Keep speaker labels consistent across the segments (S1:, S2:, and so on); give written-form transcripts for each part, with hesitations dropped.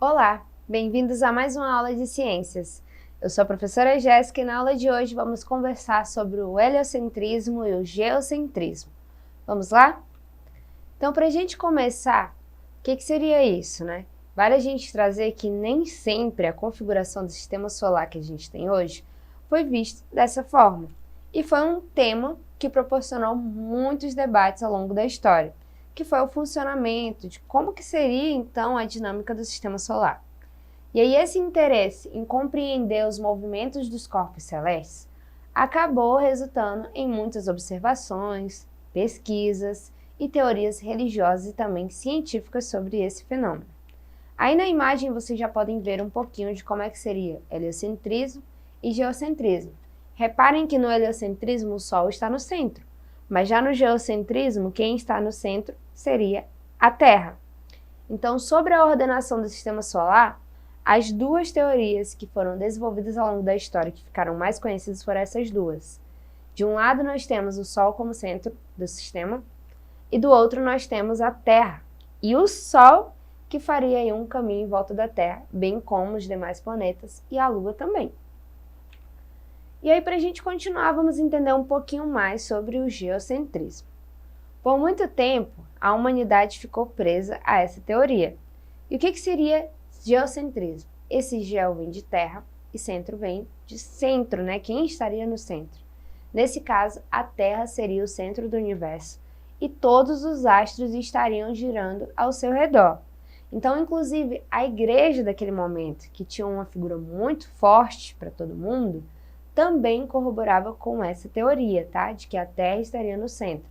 S1: Olá, bem-vindos a mais uma aula de ciências. Eu sou a professora Jéssica e na aula de hoje vamos conversar sobre o heliocentrismo e o geocentrismo. Vamos lá? Então, para a gente começar, o que seria isso, né? Vale a gente trazer que nem sempre a configuração do sistema solar que a gente tem hoje foi vista dessa forma. E foi um tema que proporcionou muitos debates ao longo da história, que foi o funcionamento de como que seria então a dinâmica do sistema solar. E aí esse interesse em compreender os movimentos dos corpos celestes acabou resultando em muitas observações, pesquisas e teorias religiosas e também científicas sobre esse fenômeno. Aí na imagem vocês já podem ver um pouquinho de como é que seria heliocentrismo e geocentrismo. Reparem que no heliocentrismo o Sol está no centro, mas já no geocentrismo quem está no centro seria a Terra. Então, sobre a ordenação do sistema solar, as duas teorias que foram desenvolvidas ao longo da história que ficaram mais conhecidas foram essas duas. De um lado nós temos o Sol como centro do sistema e do outro nós temos a Terra e o Sol que faria aí um caminho em volta da Terra, bem como os demais planetas e a Lua também. E aí para a gente continuar, vamos entender um pouquinho mais sobre o geocentrismo. Por muito tempo, a humanidade ficou presa a essa teoria. E o que seria geocentrismo? Esse geo vem de terra e centro vem de centro, né? Quem estaria no centro? Nesse caso, a Terra seria o centro do universo e todos os astros estariam girando ao seu redor. Então, inclusive, a igreja daquele momento, que tinha uma figura muito forte para todo mundo, também corroborava com essa teoria, tá? De que a Terra estaria no centro.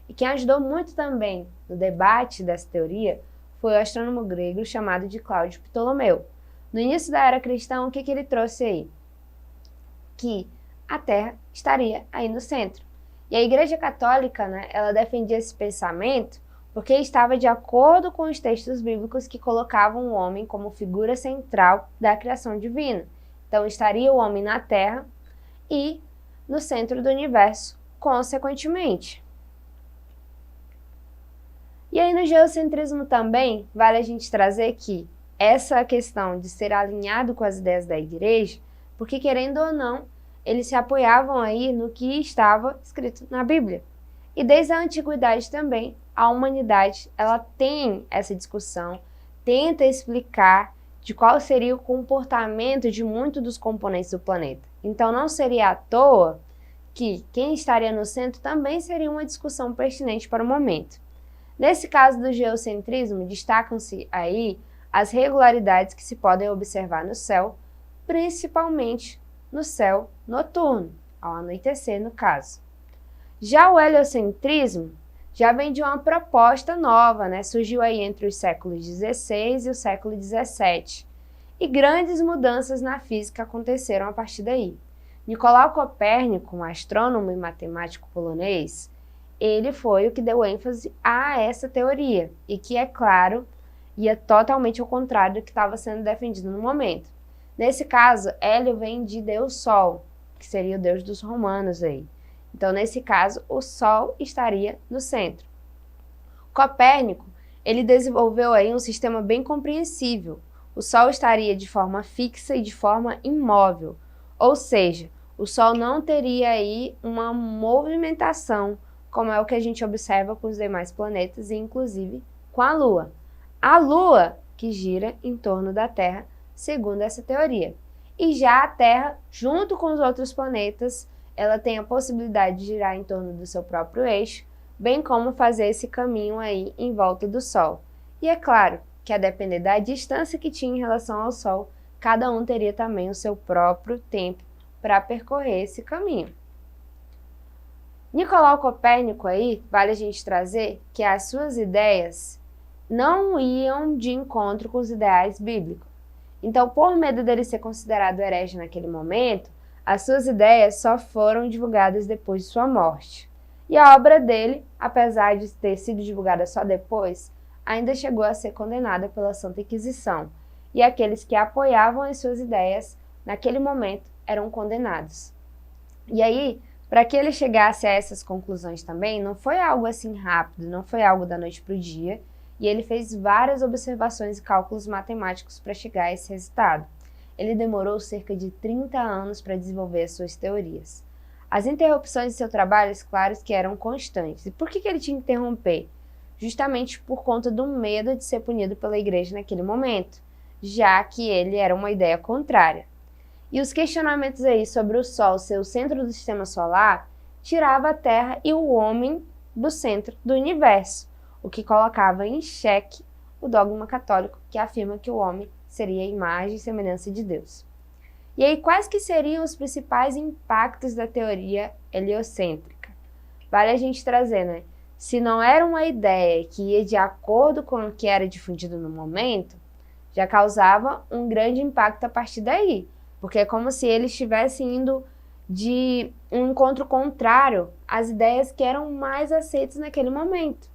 S1: E quem ajudou muito também no debate dessa teoria foi o astrônomo grego chamado de Cláudio Ptolomeu. No início da era cristã, o que ele trouxe aí? Que a Terra estaria aí no centro. E a Igreja Católica, né, ela defendia esse pensamento porque estava de acordo com os textos bíblicos que colocavam o homem como figura central da criação divina. Então estaria o homem na Terra e no centro do universo, consequentemente. E aí no geocentrismo também vale a gente trazer que essa questão de ser alinhado com as ideias da igreja, porque querendo ou não, eles se apoiavam aí no que estava escrito na Bíblia. E desde a antiguidade também, a humanidade, ela tem essa discussão, tenta explicar de qual seria o comportamento de muitos dos componentes do planeta. Então não seria à toa que quem estaria no centro também seria uma discussão pertinente para o momento. Nesse caso do geocentrismo, destacam-se aí as regularidades que se podem observar no céu, principalmente no céu noturno, ao anoitecer no caso. Já o heliocentrismo já vem de uma proposta nova, né? Surgiu aí entre os séculos XVI e o século XVII. E grandes mudanças na física aconteceram a partir daí. Nicolau Copérnico, um astrônomo e matemático polonês, ele foi o que deu ênfase a essa teoria, e que, é claro, ia totalmente ao contrário do que estava sendo defendido no momento. Nesse caso, Hélio vem de Deus Sol, que seria o deus dos romanos aí. Então, nesse caso, o Sol estaria no centro. Copérnico, ele desenvolveu aí um sistema bem compreensível. O Sol estaria de forma fixa e de forma imóvel, ou seja, o Sol não teria aí uma movimentação, como é o que a gente observa com os demais planetas e inclusive com a Lua. A Lua que gira em torno da Terra, segundo essa teoria. E já a Terra, junto com os outros planetas, ela tem a possibilidade de girar em torno do seu próprio eixo, bem como fazer esse caminho aí em volta do Sol. E é claro que a depender da distância que tinha em relação ao Sol, cada um teria também o seu próprio tempo para percorrer esse caminho. Nicolau Copérnico aí, vale a gente trazer que as suas ideias não iam de encontro com os ideais bíblicos. Então, por medo dele ser considerado herege naquele momento, as suas ideias só foram divulgadas depois de sua morte. E a obra dele, apesar de ter sido divulgada só depois, ainda chegou a ser condenada pela Santa Inquisição. E aqueles que apoiavam as suas ideias, naquele momento, eram condenados. E aí, para que ele chegasse a essas conclusões também, não foi algo assim rápido, não foi algo da noite para o dia, e ele fez várias observações e cálculos matemáticos para chegar a esse resultado. Ele demorou cerca de 30 anos para desenvolver as suas teorias. As interrupções de seu trabalho, claro que eram constantes. E por que ele tinha que interromper? Justamente por conta do medo de ser punido pela igreja naquele momento, já que ele era uma ideia contrária. E os questionamentos aí sobre o Sol ser o centro do sistema solar tirava a Terra e o homem do centro do universo, o que colocava em xeque o dogma católico que afirma que o homem seria a imagem e semelhança de Deus. E aí, quais que seriam os principais impactos da teoria heliocêntrica? Vale a gente trazer, né? Se não era uma ideia que ia de acordo com o que era difundido no momento, já causava um grande impacto a partir daí, porque é como se eles estivessem indo de um encontro contrário às ideias que eram mais aceitas naquele momento.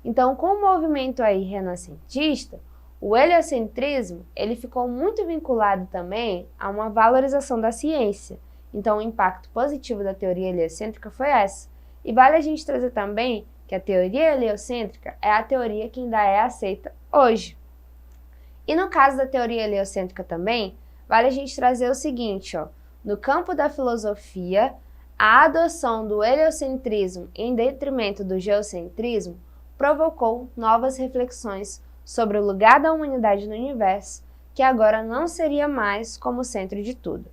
S1: Então, com o movimento aí renascentista, o heliocentrismo ele ficou muito vinculado também a uma valorização da ciência. Então, o impacto positivo da teoria heliocêntrica foi essa. E vale a gente trazer também que a teoria heliocêntrica é a teoria que ainda é aceita hoje. E no caso da teoria heliocêntrica também, vale a gente trazer o seguinte, ó, no campo da filosofia, a adoção do heliocentrismo em detrimento do geocentrismo provocou novas reflexões sobre o lugar da humanidade no universo, que agora não seria mais como o centro de tudo.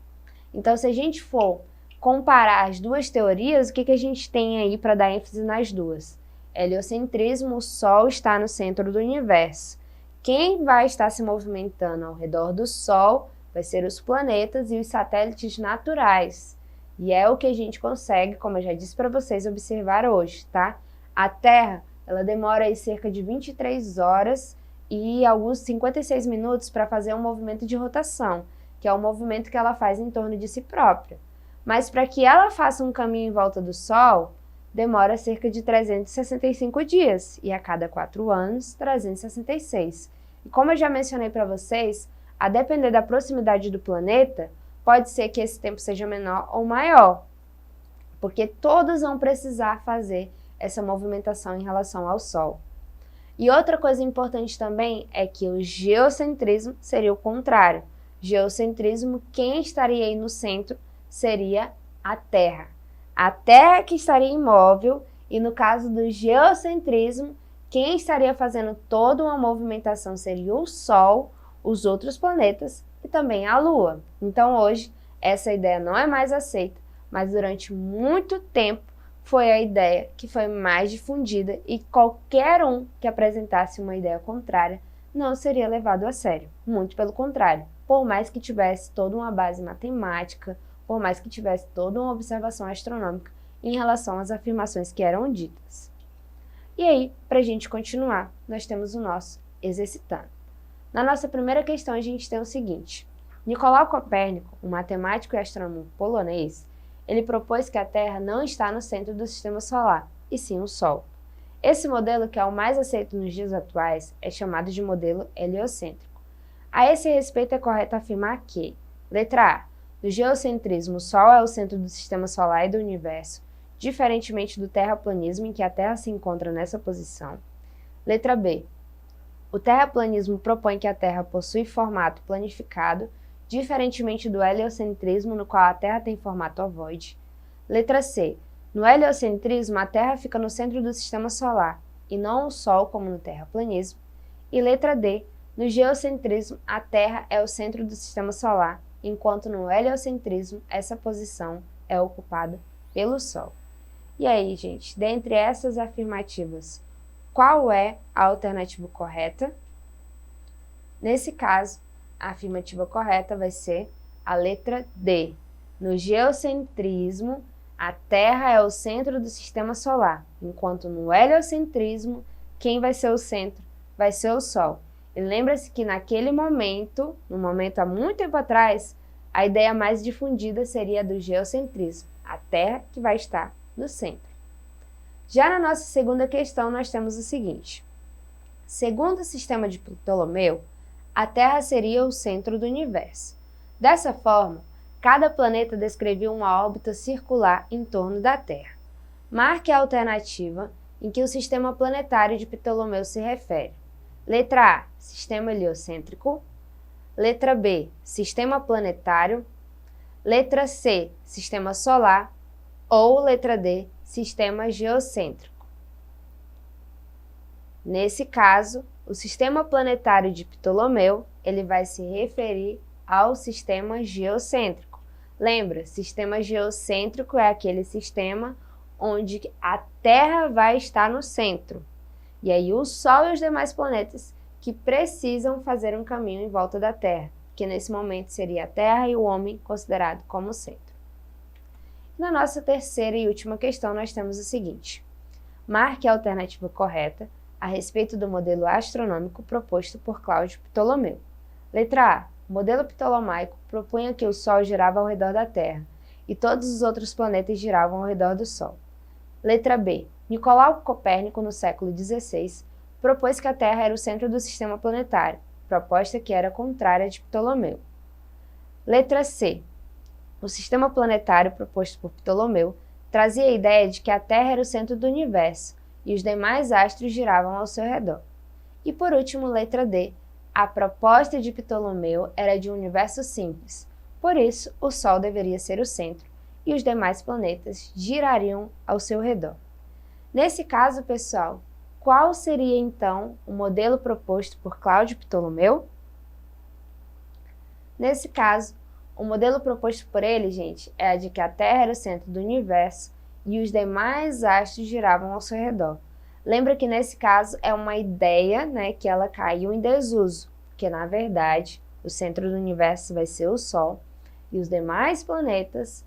S1: Então, se a gente for comparar as duas teorias, o que a gente tem aí para dar ênfase nas duas? Heliocentrismo, o Sol está no centro do universo. Quem vai estar se movimentando ao redor do Sol vai ser os planetas e os satélites naturais. E é o que a gente consegue, como eu já disse para vocês, observar hoje, tá? A Terra, ela demora aí cerca de 23 horas e alguns 56 minutos para fazer um movimento de rotação, que é o movimento que ela faz em torno de si própria. Mas para que ela faça um caminho em volta do Sol, demora cerca de 365 dias, e a cada 4 anos, 366. E como eu já mencionei para vocês, a depender da proximidade do planeta, pode ser que esse tempo seja menor ou maior, porque todos vão precisar fazer essa movimentação em relação ao Sol. E outra coisa importante também é que o geocentrismo seria o contrário. Geocentrismo, quem estaria aí no centro seria a Terra. A Terra que estaria imóvel e no caso do geocentrismo, quem estaria fazendo toda uma movimentação seria o Sol, os outros planetas e também a Lua. Então hoje essa ideia não é mais aceita, mas durante muito tempo foi a ideia que foi mais difundida e qualquer um que apresentasse uma ideia contrária não seria levado a sério. Muito pelo contrário, por mais que tivesse toda uma base matemática, por mais que tivesse toda uma observação astronômica em relação às afirmações que eram ditas. E aí, para a gente continuar, nós temos o nosso exercitando. Na nossa primeira questão, a gente tem o seguinte. Nicolau Copérnico, um matemático e astrônomo polonês, ele propôs que a Terra não está no centro do sistema solar, e sim o Sol. Esse modelo, que é o mais aceito nos dias atuais, é chamado de modelo heliocêntrico. A esse respeito, é correto afirmar que, letra A, no geocentrismo, o Sol é o centro do sistema solar e do universo, diferentemente do terraplanismo, em que a Terra se encontra nessa posição. Letra B, o terraplanismo propõe que a Terra possui formato planificado, diferentemente do heliocentrismo, no qual a Terra tem formato ovoide. Letra C. No heliocentrismo, a Terra fica no centro do sistema solar, e não o Sol, como no terraplanismo. E letra D. No geocentrismo, a Terra é o centro do sistema solar, enquanto no heliocentrismo, essa posição é ocupada pelo Sol. E aí, gente, dentre essas afirmativas, qual é a alternativa correta? Nesse caso, a afirmativa correta vai ser a letra D. No geocentrismo, a Terra é o centro do sistema solar, enquanto no heliocentrismo, quem vai ser o centro vai ser o Sol. E lembra-se que naquele momento, há muito tempo atrás, a ideia mais difundida seria a do geocentrismo, a Terra que vai estar no centro. Já na nossa segunda questão, nós temos o seguinte. Segundo o sistema de Ptolomeu, a Terra seria o centro do universo. Dessa forma, cada planeta descrevia uma órbita circular em torno da Terra. Marque a alternativa em que o sistema planetário de Ptolomeu se refere? Letra A, sistema heliocêntrico. Letra B, sistema planetário. Letra C, sistema solar. Ou letra D, sistema geocêntrico. Nesse caso, o sistema planetário de Ptolomeu, ele vai se referir ao sistema geocêntrico. Lembra, sistema geocêntrico é aquele sistema onde a Terra vai estar no centro. E aí o Sol e os demais planetas que precisam fazer um caminho em volta da Terra, que nesse momento seria a Terra e o homem considerado como centro. Na nossa terceira e última questão, nós temos o seguinte: marque a alternativa correta a respeito do modelo astronômico proposto por Cláudio Ptolomeu. Letra A. O modelo ptolomaico propunha que o Sol girava ao redor da Terra e todos os outros planetas giravam ao redor do Sol. Letra B. Nicolau Copérnico, no século XVI, propôs que a Terra era o centro do sistema planetário, proposta que era contrária de Ptolomeu. Letra C. O sistema planetário proposto por Ptolomeu trazia a ideia de que a Terra era o centro do universo e os demais astros giravam ao seu redor. E por último, letra D. A proposta de Ptolomeu era de um universo simples, por isso o Sol deveria ser o centro e os demais planetas girariam ao seu redor. Nesse caso, pessoal, qual seria então o modelo proposto por Cláudio Ptolomeu? Nesse caso, o modelo proposto por ele, gente, é a de que a Terra era o centro do universo e os demais astros giravam ao seu redor. Lembra que nesse caso é uma ideia, que ela caiu em desuso, porque na verdade o centro do universo vai ser o Sol e os demais planetas,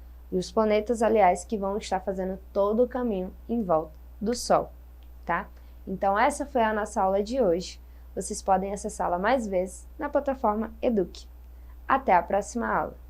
S1: aliás, que vão estar fazendo todo o caminho em volta do Sol, tá? Então essa foi a nossa aula de hoje. Vocês podem acessá-la mais vezes na plataforma Eduque. Até a próxima aula!